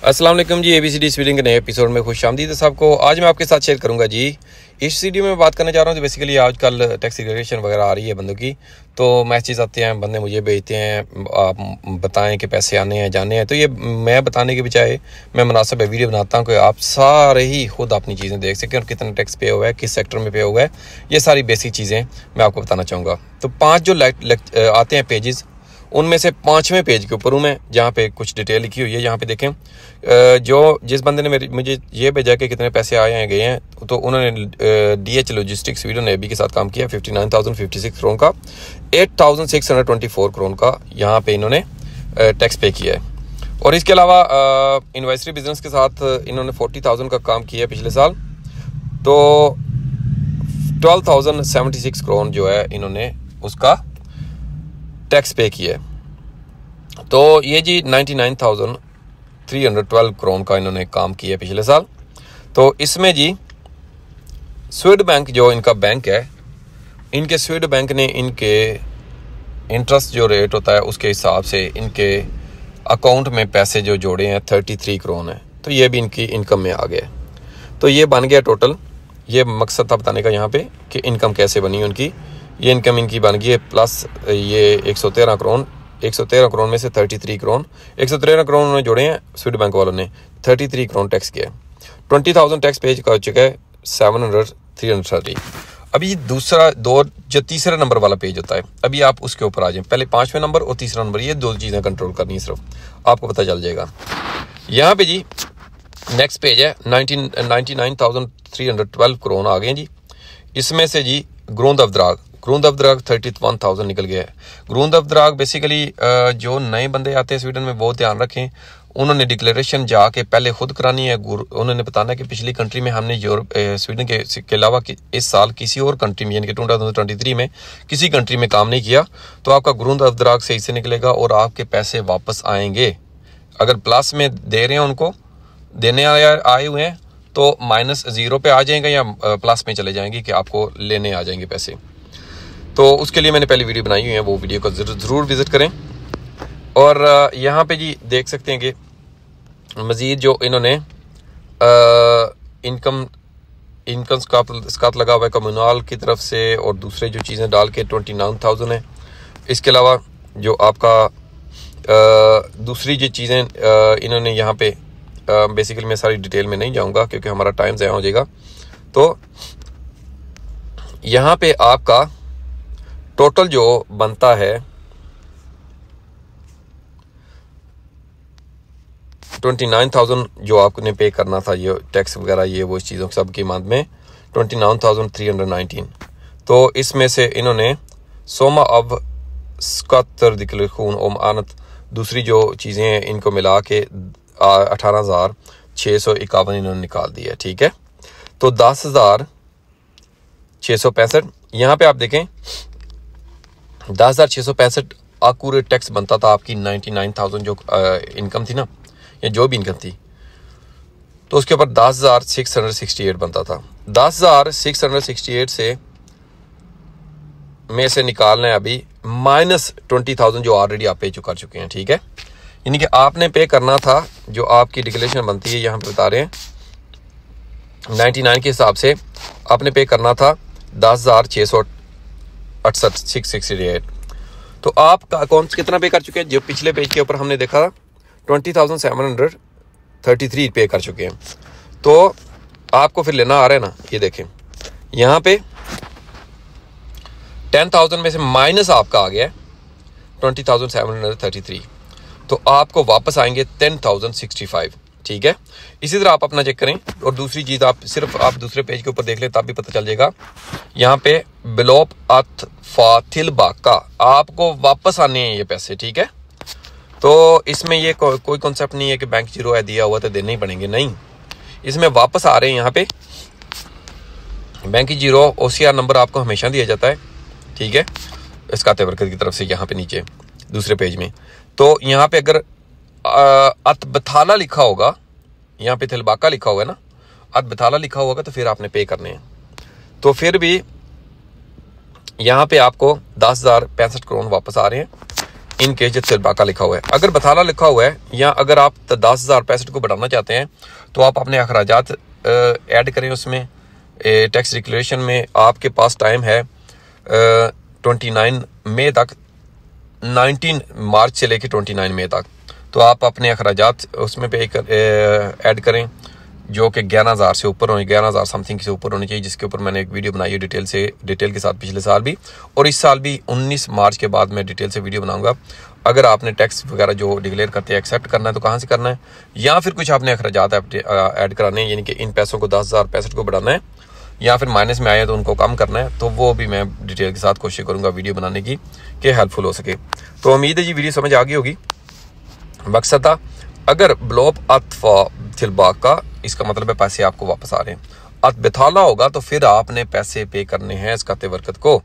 अस्सलाम वालेकुम जी। ABCD स्वीडिंग के नए एपिसोड में खुशामदीद सबको। आज मैं आपके साथ शेयर करूंगा जी। इस वीडियो में बात करना चाह रहा हूँ तो बेसिकली आजकल टैक्स रिग्रेशन वगैरह आ रही है बंदों की, तो मैसेज आते हैं, बंदे मुझे भेजते हैं, आप बताएं कि पैसे आने हैं जाने हैं। तो ये मैं बताने के बजाय मैं मुनासिब वीडियो बनाता हूँ कि आप सारे ही खुद अपनी चीज़ें देख सकें और कितना टैक्स पे हुआ है, किस सेक्टर में पे हुआ है, ये सारी बेसिक चीज़ें मैं आपको बताना चाहूँगा। तो 5 जो आते हैं पेजेस, उनमें से 5वें पेज के ऊपर हूँ मैं, जहाँ पे कुछ डिटेल लिखी हुई है। यहाँ पे देखें, जो जिस बंदे ने मुझे ये भेजा कि कितने पैसे आए हैं गए हैं, तो उन्होंने DH लॉजिस्टिक्स स्वीडन AB के साथ काम किया। 59,056 करोड़ का, 8,624 करोड़ का यहाँ पे इन्होंने टैक्स पे किया है। और इसके अलावा इन्वेस्टरी बिजनेस के साथ इन्होंने 40,000 का काम किया है पिछले साल। तो 12,076 करोड़ जो है इन्होंने उसका टैक्स पे किया है। तो ये जी 99,312 करोड़ का इन्होंने काम किया है पिछले साल। तो इसमें जी स्वीड बैंक जो इनका बैंक है, इनके स्वीड बैंक ने इनके इंटरेस्ट जो रेट होता है उसके हिसाब से इनके अकाउंट में पैसे जो जोड़े हैं 33 करोड़ हैं। तो ये भी इनकी इनकम में आ गया। तो ये बन गया टोटल। ये मकसद था बताने का यहाँ पे कि इनकम कैसे बनी उनकी। ये इनकम इनकी बन गई है प्लस ये 113 करोड़। 113 करोड़ में से 33 करोड़, 113 करोड़ उन्होंने जोड़े हैं स्वीड बैंक वालों ने, 33 करोड़ टैक्स किया। 20,000 टैक्स पे कर चुका है, 330। अभी दूसरा जो तीसरा नंबर वाला पेज होता है, अभी आप उसके ऊपर आ जाए। पहले 5वें नंबर और तीसरा नंबर, ये दो चीज़ें कंट्रोल करनी है, सिर्फ आपको पता चल जाएगा। यहाँ पे जी नेक्स्ट पेज है, 99,312 करोड़ आ गए जी। इसमें से जी ग्रोंदवद्राग 31,000 निकल गया है। ग्रोंदवद्राग बेसिकली जो नए बंदे आते हैं स्वीडन में, बहुत ध्यान रखें, उन्होंने डिक्लेरेशन जाके पहले खुद करानी है। उन्होंने बताना कि पिछली कंट्री में हमने स्वीडन के अलावा इस साल किसी और कंट्री में, यानी कि 2023 में किसी कंट्री में काम नहीं किया, तो आपका ग्रोंदवद्राग सही से निकलेगा और आपके पैसे वापस आएंगे। अगर प्लस में दे रहे हैं, उनको देने आए हुए हैं, तो -0 पे आ जाएंगे या प्लस में चले जाएंगे कि आपको लेने आ जाएंगे पैसे। तो उसके लिए मैंने पहले वीडियो बनाई हुई है, वो वीडियो को ज़रूर विज़िट करें। और यहाँ पे जी देख सकते हैं कि मज़ीद जो इन्होंने इनकम स्कात लगा हुआ है कम्युनल की तरफ से, और दूसरे जो चीज़ें डाल के 29,000 है। इसके अलावा जो आपका दूसरी जो चीज़ें इन्होंने यहाँ पे बेसिकली मैं सारी डिटेल में नहीं जाऊँगा क्योंकि हमारा टाइम ज़ाया हो जाएगा। तो यहाँ पे आपका टोटल जो बनता है 29,000 जो आपने पे करना था, ये टैक्स वगैरह ये वो चीज़ों सब की मद में 29,319। तो इसमें से इन्होंने सोमा अब स्कत्तर दिखलून ओम आनत दूसरी जो चीज़ें हैं इनको मिला के 18,651 इन्होंने निकाल दिया। ठीक है, तो 10,665 यहाँ पे आप देखें, 10,665 आकुरेट टैक्स बनता था आपकी 99,000 जो इनकम थी ना, या जो भी इनकम थी, तो उसके ऊपर 10,668 बनता था। 10,668 से में से निकालना है अभी -20,000 जो ऑलरेडी आप पे कर चुके हैं। ठीक है, यानी कि आपने पे करना था, जो आपकी डिक्लेरेशन बनती है यहाँ पे बता रहे हैं 99 के हिसाब से आपने पे करना था 10,668। तो आपका अकाउंट कितना पे कर चुके हैं? जो पिछले पेज के ऊपर हमने देखा 20,733 पे कर चुके हैं। तो आपको फिर लेना आ रहा है ना, ये देखें यहाँ पे 10,000 में से माइनस आपका आ गया है 20,733, तो आपको वापस आएंगे 10,065। ठीक है, इसी तरह आप अपना चेक करें। और दूसरी चीज़ आप दूसरे पेज के ऊपर देख लें तब भी पता चल जाएगा। यहाँ पे बिलोप अथ फाथिल बाका आपको वापस आने हैं ये पैसे। ठीक है, तो इसमें ये कोई कॉन्सेप्ट नहीं है कि बैंक जीरो है दिया हुआ तो देने ही पड़ेंगे, नहीं, इसमें वापस आ रहे हैं। यहाँ पे बैंक जीरो OCR नंबर आपको हमेशा दिया जाता है। ठीक है, इस खाते वर्कर की तरफ से यहाँ पे नीचे दूसरे पेज में। तो यहाँ पे अगर अतबथाला लिखा होगा, यहाँ पे थिलबाका लिखा हुआ है ना, अतबथाला लिखा होगा तो फिर आपने पे करने हैं। तो फिर भी यहाँ पे आपको 10,065 करोड़ वापस आ रहे हैं। इन केस जब सिलबाका लिखा हुआ है। अगर बथाला लिखा हुआ है या अगर आप 10,065 को बढ़ाना चाहते हैं तो आप अपने अखराजात ऐड करें उसमें टैक्स डिक्लेरेशन में। आपके पास टाइम है 29 मई तक, 19 मार्च से लेकर 29 मई तक। तो आप अपने अखराजात उसमें पे ऐड करें जो कि 11,000 से ऊपर होने, 11,000 समथिंग से ऊपर होनी चाहिए, जिसके ऊपर मैंने एक वीडियो बनाई है डिटेल के साथ पिछले साल भी, और इस साल भी 19 मार्च के बाद मैं डिटेल से वीडियो बनाऊंगा। अगर आपने टैक्स वगैरह जो डिक्लेयर करते हैं एक्सेप्ट करना है तो कहाँ से करना है, या फिर कुछ आपने अखराजात ऐड कराने हैं, यानी कि इन पैसों को 10,065 को बढ़ाना है, या फिर माइनस में आए तो उनको कम करना है, तो वो भी मैं डिटेल के साथ कोशिश करूँगा वीडियो बनाने की कि हेल्पफुल हो सके। तो उम्मीद है जी वीडियो समझ आ गई होगी। मकसद था अगर ब्लोप अतफा थिलबाका, इसका मतलब है पैसे आपको वापस आ रहे हैं। अत बथाला होगा तो फिर आपने पैसे पे करने हैं इसका वर्कत को।